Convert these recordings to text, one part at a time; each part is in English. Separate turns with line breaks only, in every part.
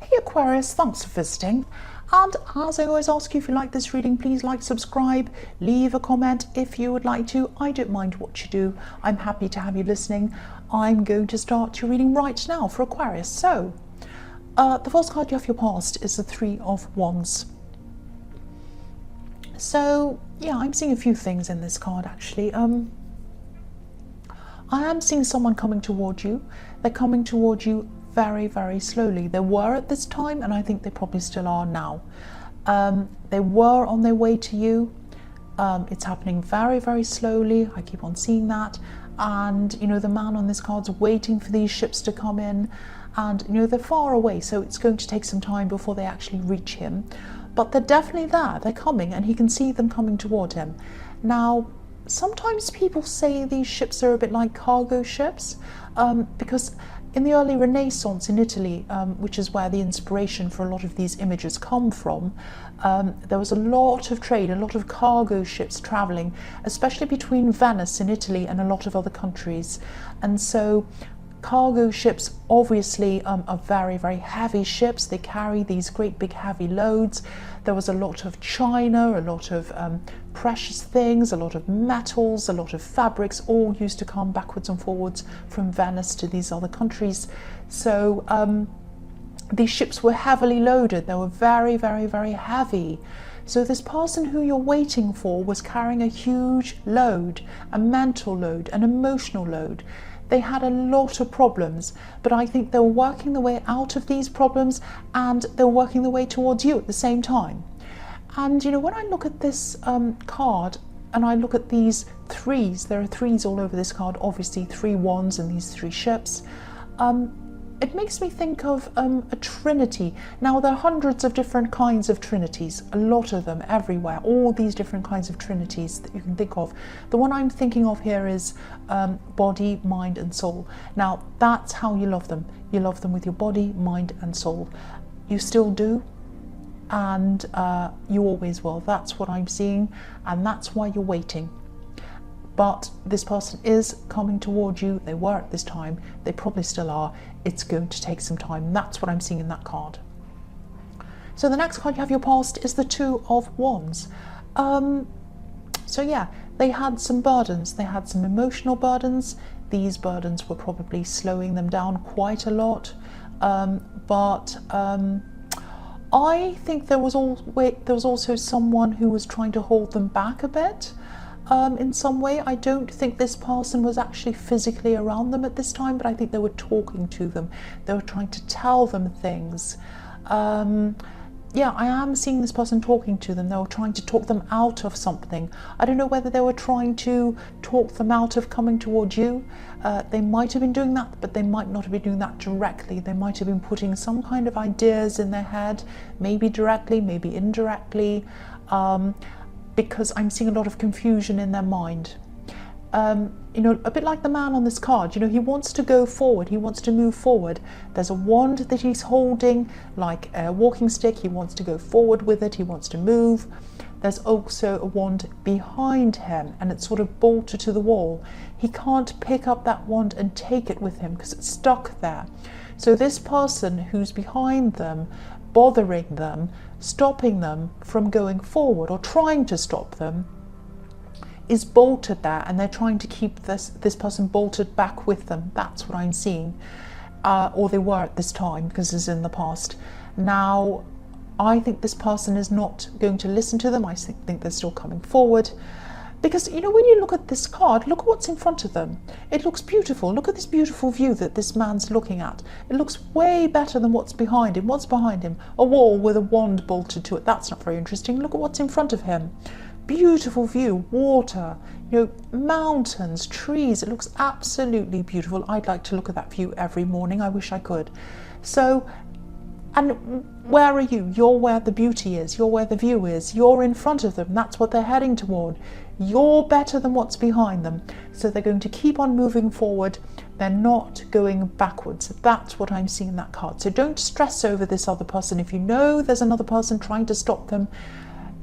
Hey Aquarius, thanks for visiting. And as I always ask you, if you like this reading, please like, subscribe, leave a comment if you would like to. I don't mind what you do. I'm happy to have you listening. I'm going to start your reading right now for Aquarius. So, the first card you have your past is the Three of Wands. So, yeah, I'm seeing a few things in this card actually. I am seeing someone coming toward you. They're coming toward you very, very slowly. They were at this time, and I think they probably still are now. They were on their way to you. It's happening very, very slowly. I keep on seeing that. And, you know, the man on this card's waiting for these ships to come in. And, you know, they're far away, so it's going to take some time before they actually reach him. But they're definitely there. They're coming, and he can see them coming toward him. Now, sometimes people say these ships are a bit like cargo ships, because in the early Renaissance in Italy, which is where the inspiration for a lot of these images come from, there was a lot of trade, a lot of cargo ships traveling, especially between Venice in Italy and a lot of other countries. And so cargo ships obviously are very, very heavy ships. They carry these great big heavy loads. There was a lot of china, a lot of precious things, a lot of metals, a lot of fabrics, all used to come backwards and forwards from Venice to these other countries. So these ships were heavily loaded. They were very, very, very heavy. So this person who you're waiting for was carrying a huge load, a mental load, an emotional load. They had a lot of problems, but I think they were working their way out of these problems, and they were working their way towards you at the same time. And, you know, when I look at this card and I look at these threes, there are threes all over this card, obviously 3 wands and these 3 ships. It makes me think of a trinity. Now, there are hundreds of different kinds of trinities, a lot of them everywhere, all these different kinds of trinities that you can think of. The one I'm thinking of here is body, mind and soul. Now, that's how you love them. You love them with your body, mind and soul. You still do, and you always will. That's what I'm seeing, and that's why you're waiting. But this person is coming toward you. They were at this time. They probably still are. It's going to take some time. That's what I'm seeing in that card. So the next card you have your past is the Two of Wands. So yeah, they had some burdens. They had some emotional burdens. These burdens were probably slowing them down quite a lot. I think there was also someone who was trying to hold them back a bit. In some way. I don't think this person was actually physically around them at this time, but I think they were talking to them. They were trying to tell them things. Yeah, I am seeing this person talking to them. They were trying to talk them out of something. I don't know whether they were trying to talk them out of coming towards you. They might have been doing that, but they might not have been doing that directly. They might have been putting some kind of ideas in their head, maybe directly, maybe indirectly. Because I'm seeing a lot of confusion in their mind. You know, a bit like the man on this card, you know, he wants to go forward, he wants to move forward. There's a wand that he's holding, like a walking stick. He wants to go forward with it, he wants to move. There's also a wand behind him, and it's sort of bolted to the wall. He can't pick up that wand and take it with him because it's stuck there. So this person who's behind them, bothering them, stopping them from going forward, or trying to stop them, is bolted there, and they're trying to keep this person bolted back with them. That's what I'm seeing, or they were at this time, because it's in the past. Now, I think this person is not going to listen to them. I think they're still coming forward. Because, you know, when you look at this card, look at what's in front of them. It looks beautiful. Look at this beautiful view that this man's looking at. It looks way better than what's behind him. What's behind him? A wall with a wand bolted to it. That's not very interesting. Look at what's in front of him. Beautiful view, water, you know, mountains, trees. It looks absolutely beautiful. I'd like to look at that view every morning. I wish I could. So, and where are you? You're where the beauty is. You're where the view is. You're in front of them. That's what they're heading toward. You're better than what's behind them. So they're going to keep on moving forward. They're not going backwards. That's what I'm seeing in that card. So don't stress over this other person. If you know there's another person trying to stop them,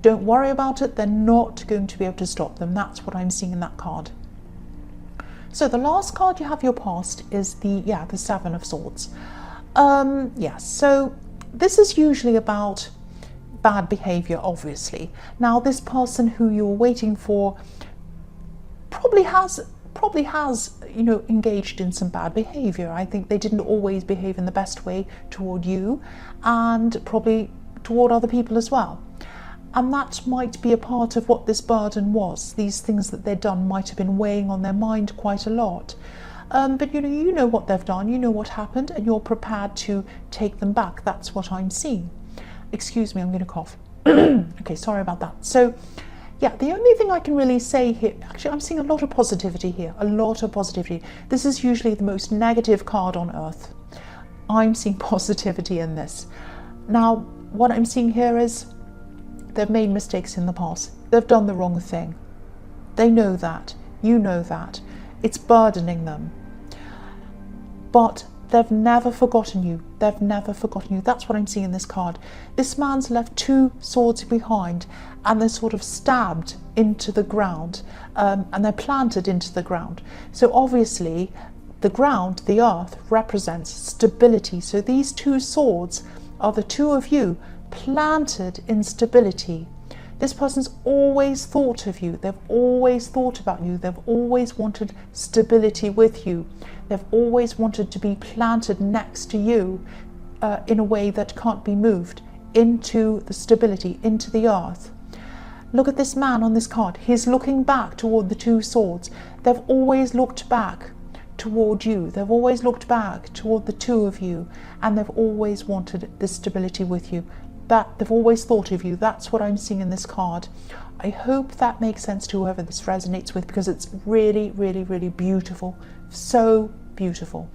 don't worry about it. They're not going to be able to stop them. That's what I'm seeing in that card. So the last card you have your past is the Seven of Swords. So this is usually about bad behavior, obviously. Now, this person who you're waiting for probably has engaged in some bad behavior. I think they didn't always behave in the best way toward you, and probably toward other people as well. And that might be a part of what this burden was. These things that they'd done might have been weighing on their mind quite a lot. But you know what they've done, you know what happened, and you're prepared to take them back. That's what I'm seeing. Excuse me, I'm going to cough. Okay, sorry about that. So, yeah, the only thing I can really say here, actually, I'm seeing a lot of positivity here, a lot of positivity. This is usually the most negative card on earth. I'm seeing positivity in this. Now, what I'm seeing here is they've made mistakes in the past. They've done the wrong thing. They know that. You know that. It's burdening them. But they've never forgotten you. They've never forgotten you. That's what I'm seeing in this card. This man's left 2 swords behind, and they're sort of stabbed into the ground, and they're planted into the ground. So obviously the ground, the earth, represents stability. So these 2 swords are the 2 of you planted in stability. This person's always thought of you. They've always thought about you. They've always wanted stability with you. They've always wanted to be planted next to you in a way that can't be moved, into the stability, into the earth. Look at this man on this card. He's looking back toward the 2 swords. They've always looked back toward you. They've always looked back toward the 2 of you, and they've always wanted this stability with you. That they've always thought of you. That's what I'm seeing in this card. I hope that makes sense to whoever this resonates with, because it's really, really, really beautiful. So beautiful.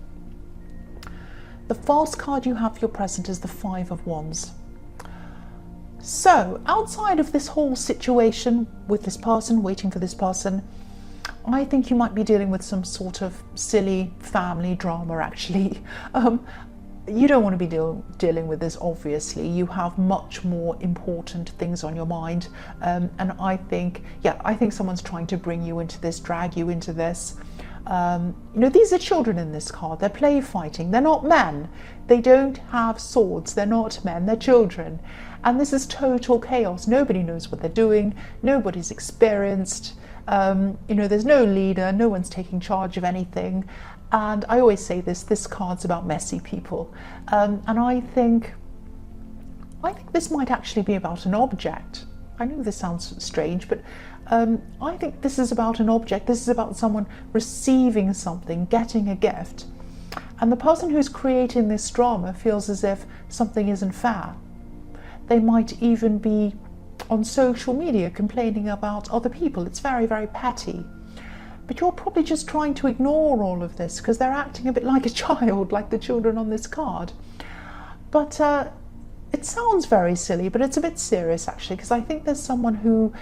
The first card you have for your present is the 5 of Wands. So outside of this whole situation with this person, waiting for this person, I think you might be dealing with some sort of silly family drama, actually. You don't want to be dealing with this, obviously. You have much more important things on your mind. And I think someone's trying to bring you into this, drag you into this. These are children in this card. They're play fighting. They're not men. They don't have swords. They're not men. They're children. And this is total chaos. Nobody knows what they're doing. Nobody's experienced. There's no leader. No one's taking charge of anything. And I always say this card's about messy people. And I think this might actually be about an object. I know this sounds strange, but I think this is about an object. This is about someone receiving something, getting a gift. And the person who's creating this drama feels as if something isn't fair. They might even be on social media complaining about other people. It's very, very petty. But you're probably just trying to ignore all of this because they're acting a bit like a child, like the children on this card. But it sounds very silly, but it's a bit serious actually, because I think there's someone who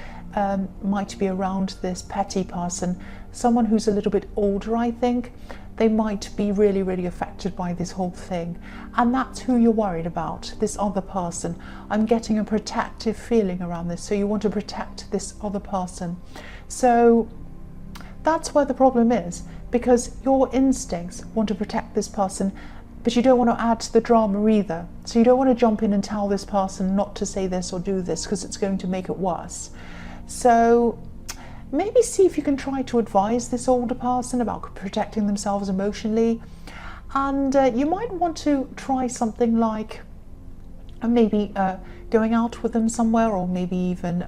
might be around this petty person, someone who's a little bit older, I think. They might be really, really affected by this whole thing. And that's who you're worried about, this other person. I'm getting a protective feeling around this. So you want to protect this other person. So that's where the problem is, because your instincts want to protect this person, but you don't want to add to the drama either. So you don't want to jump in and tell this person not to say this or do this, because it's going to make it worse. So maybe see if you can try to advise this older person about protecting themselves emotionally. And you might want to try something like maybe going out with them somewhere, or maybe even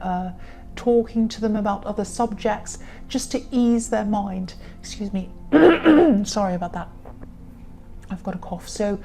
talking to them about other subjects, just to ease their mind. Excuse me. Sorry about that. I've got a cough. So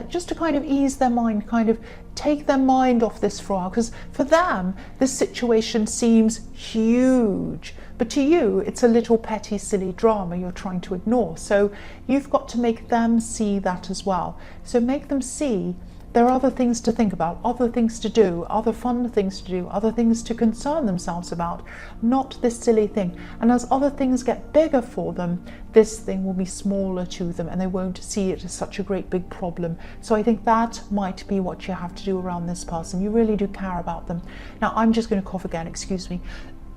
just to kind of ease their mind, kind of take their mind off this for a while, because for them this situation seems huge, but to you it's a little petty silly drama you're trying to ignore. So you've got to make them see that as well. So make them see there are other things to think about, other things to do, other fun things to do, other things to concern themselves about, not this silly thing. And as other things get bigger for them, this thing will be smaller to them and they won't see it as such a great big problem. So I think that might be what you have to do around this person. You really do care about them. Now I'm just going to cough again, excuse me.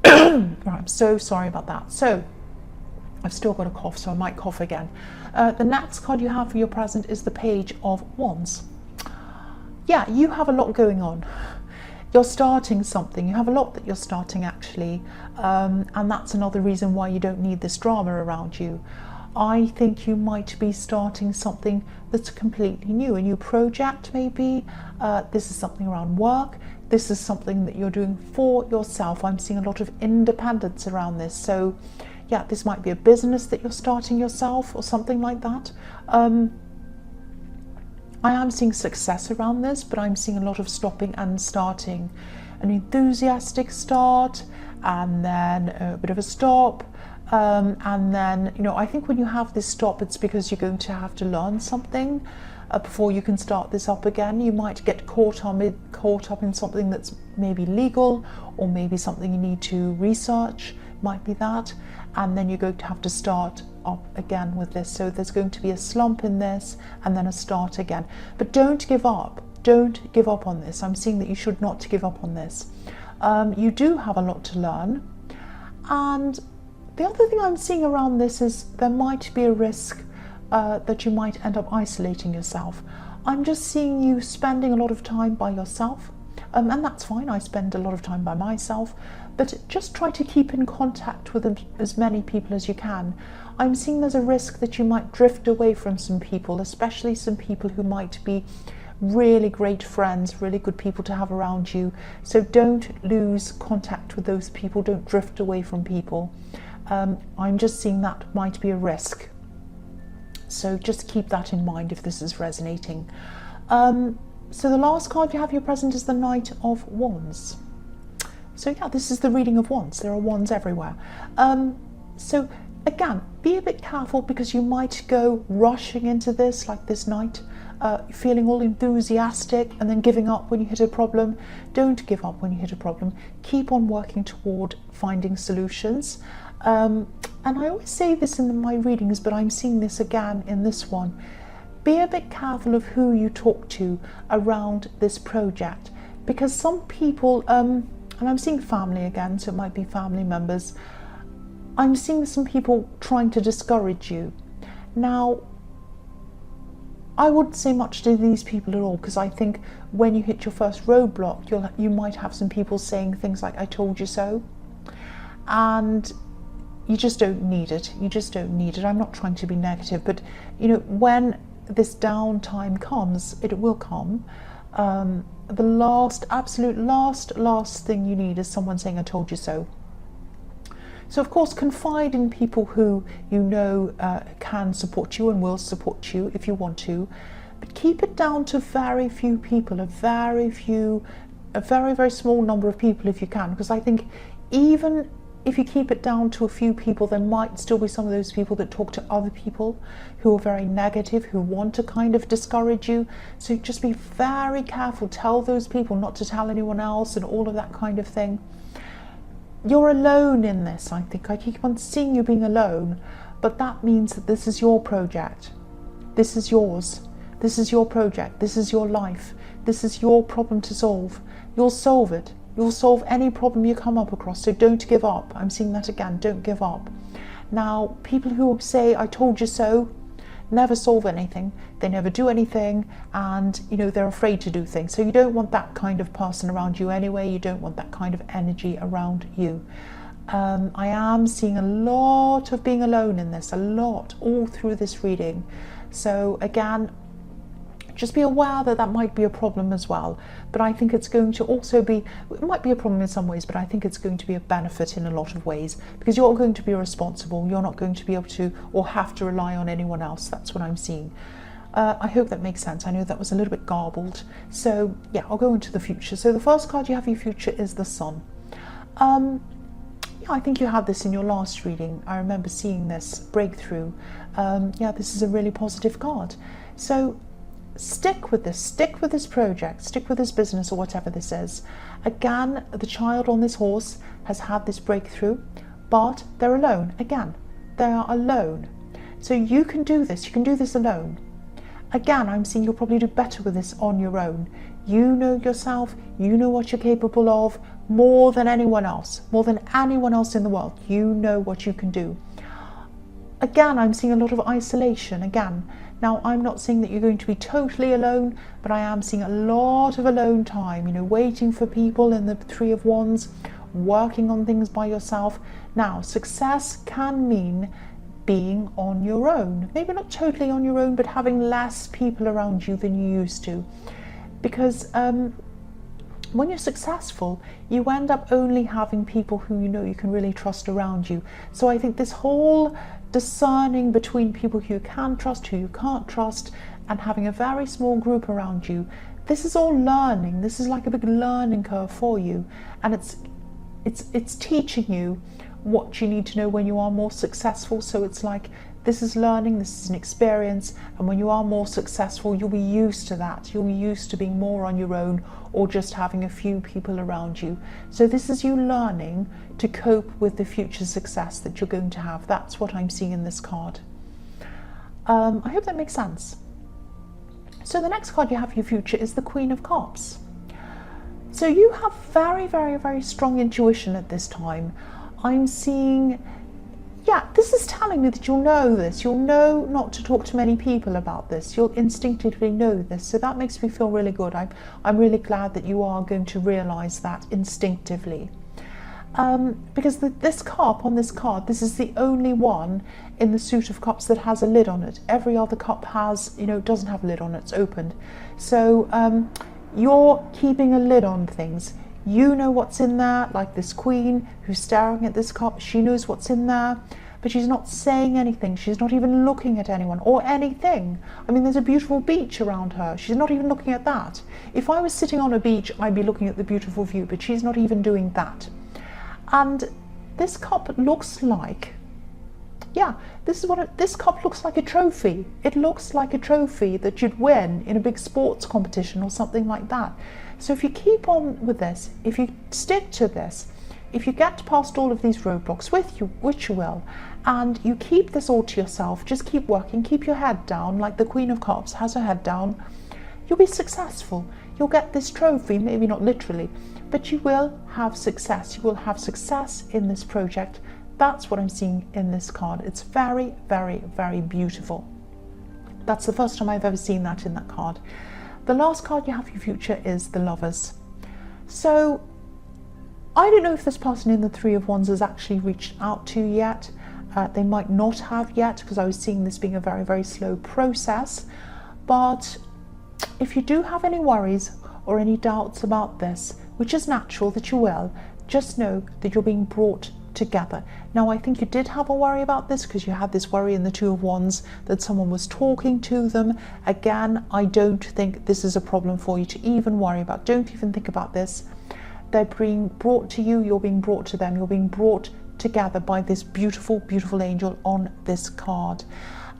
Right, I'm so sorry about that. So I've still got a cough, so I might cough again. The next card you have for your present is the Page of Wands. yeah, you have a lot going on. You're starting something. You have a lot that you're starting, actually, and that's another reason why you don't need this drama around you. I think you might be starting something that's completely new, a new project maybe. This is something around work. This is something that you're doing for yourself. I'm seeing a lot of independence around this. So yeah, this might be a business that you're starting yourself or something like that. I am seeing success around this, but I'm seeing a lot of stopping and starting. An enthusiastic start, and then a bit of a stop, and then, you know, I think when you have this stop, it's because you're going to have to learn something before you can start this up again. You might get caught up in something that's maybe legal, or maybe something you need to research, might be that, and then you're going to have to start up again with this. So there's going to be a slump in this and then a start again. But don't give up. Don't give up on this. I'm seeing that you should not give up on this. You do have a lot to learn. And the other thing I'm seeing around this is there might be a risk that you might end up isolating yourself. I'm just seeing you spending a lot of time by yourself. And that's fine. I spend a lot of time by myself, but just try to keep in contact with as many people as you can. I'm seeing there's a risk that you might drift away from some people, especially some people who might be really great friends, really good people to have around you. So don't lose contact with those people. Don't drift away from people. I'm just seeing that might be a risk. So just keep that in mind if this is resonating. So the last card you have your present is the Knight of Wands. So yeah, this is the reading of wands. There are wands everywhere. So again, be a bit careful, because you might go rushing into this like this night, feeling all enthusiastic and then giving up when you hit a problem. Don't give up when you hit a problem. Keep on working toward finding solutions. And I always say this in my readings, but I'm seeing this again in this one. Be a bit careful of who you talk to around this project, because some people, and I'm seeing family again, so it might be family members, I'm seeing some people trying to discourage you. Now, I wouldn't say much to these people at all, because I think when you hit your first roadblock, you might have some people saying things like, I told you so. And you just don't need it. You just don't need it. I'm not trying to be negative, but you know, when this downtime comes, it will come. The absolute last thing you need is someone saying, I told you so. So of course, confide in people who you know can support you and will support you if you want to, but keep it down to very few people, a very, very small number of people if you can, because I think even if you keep it down to a few people, there might still be some of those people that talk to other people who are very negative, who want to kind of discourage you. So just be very careful. Tell those people not to tell anyone else and all of that kind of thing. You're alone in this, I think. I keep on seeing you being alone, but that means that this is your project. This is yours. This is your project. This is your life. This is your problem to solve. You'll solve it. You'll solve any problem you come up across, so don't give up. I'm seeing that again, don't give up. Now, people who say, I told you so, never solve anything. They never do anything, and you know, they're afraid to do things. So you don't want that kind of person around you anyway. You don't want that kind of energy around you. I am seeing a lot of being alone in this, a lot, all through this reading. So again, just be aware that that might be a problem as well. But I think it's going to also be, it might be a problem in some ways, but I think it's going to be a benefit in a lot of ways, because you're going to be responsible. You're not going to be able to or have to rely on anyone else. That's what I'm seeing. I hope that makes sense. I know that was a little bit garbled. So yeah, I'll go into the future. So the first card you have in your future is the Sun. Yeah, I think you had this in your last reading. I remember seeing this breakthrough. Yeah, this is a really positive card. So stick with this project, stick with this business or whatever this is. Again, the child on this horse has had this breakthrough, but they're alone. Again, they are alone. So you can do this. You can do this alone. Again, I'm seeing you'll probably do better with this on your own. You know yourself. You know what you're capable of more than anyone else, more than anyone else in the world. You know what you can do. again, I'm seeing a lot of isolation again. Now, I'm not saying that you're going to be totally alone, but I am seeing a lot of alone time, you know, waiting for people in the Three of Wands, working on things by yourself. Now, success can mean being on your own. Maybe not totally on your own, but having less people around you than you used to. Because when you're successful, you end up only having people who you know you can really trust around you. So I think this whole discerning between people who you can trust, who you can't trust, and having a very small group around you, this is all learning. This is like a big learning curve for you, and it's teaching you what you need to know when you are more successful. So it's like, this is learning, this is an experience, and when you are more successful, you'll be used to that. You'll be used to being more on your own, or just having a few people around you. So this is you learning to cope with the future success that you're going to have. That's what I'm seeing in this card. I hope that makes sense. So the next card you have for your future is the Queen of Cups. So you have very, very, very strong intuition at this time. I'm seeing, yeah, this is telling me that you'll know this. You'll know not to talk to many people about this. You'll instinctively know this. So that makes me feel really good. I'm really glad that you are going to realize that instinctively. Because this cup on this card, this is the only one in the suit of cups that has a lid on it. Every other cup has, you know, doesn't have a lid on it, it's opened. So you're keeping a lid on things. You know what's in there, like this queen who's staring at this cup. She knows what's in there, but she's not saying anything. She's not even looking at anyone or anything. I mean, there's a beautiful beach around her. She's not even looking at that. If I was sitting on a beach, I'd be looking at the beautiful view, but she's not even doing that. And this cup looks like, yeah, this cup looks like a trophy. It looks like a trophy that you'd win in a big sports competition or something like that. So if you keep on with this, if you stick to this, if you get past all of these roadblocks, which you will, and you keep this all to yourself, just keep working, keep your head down, like the Queen of Cups has her head down, you'll be successful. You'll get this trophy, maybe not literally, but you will have success. You will have success in this project. That's what I'm seeing in this card. It's very, very, very beautiful. That's the first time I've ever seen that in that card. The last card you have for your future is the Lovers. So I don't know if this person in the Three of Wands has actually reached out to you yet. They might not have yet, because I was seeing this being a very, very slow process. But if you do have any worries or any doubts about this, which is natural that you will, just know that you're being brought together. Now, I think you did have a worry about this because you had this worry in the Two of Wands that someone was talking to them. Again, I don't think this is a problem for you to even worry about. Don't even think about this. They're being brought to you, you're being brought to them, you're being brought together by this beautiful, beautiful angel on this card.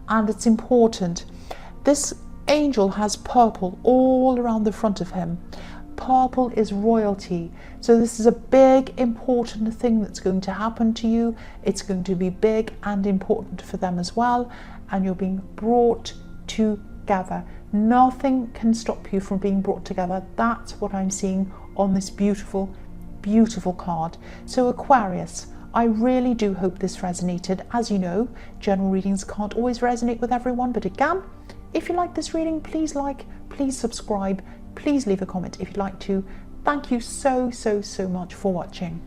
And it's important. This angel has purple all around the front of him. Purple is royalty. So this is a big, important thing that's going to happen to you. It's going to be big and important for them as well. And you're being brought together. Nothing can stop you from being brought together. That's what I'm seeing on this beautiful, beautiful card. So Aquarius, I really do hope this resonated. As you know, general readings can't always resonate with everyone, but again, if you like this reading, please like, please subscribe, please leave a comment if you'd like to. Thank you so, so, so much for watching.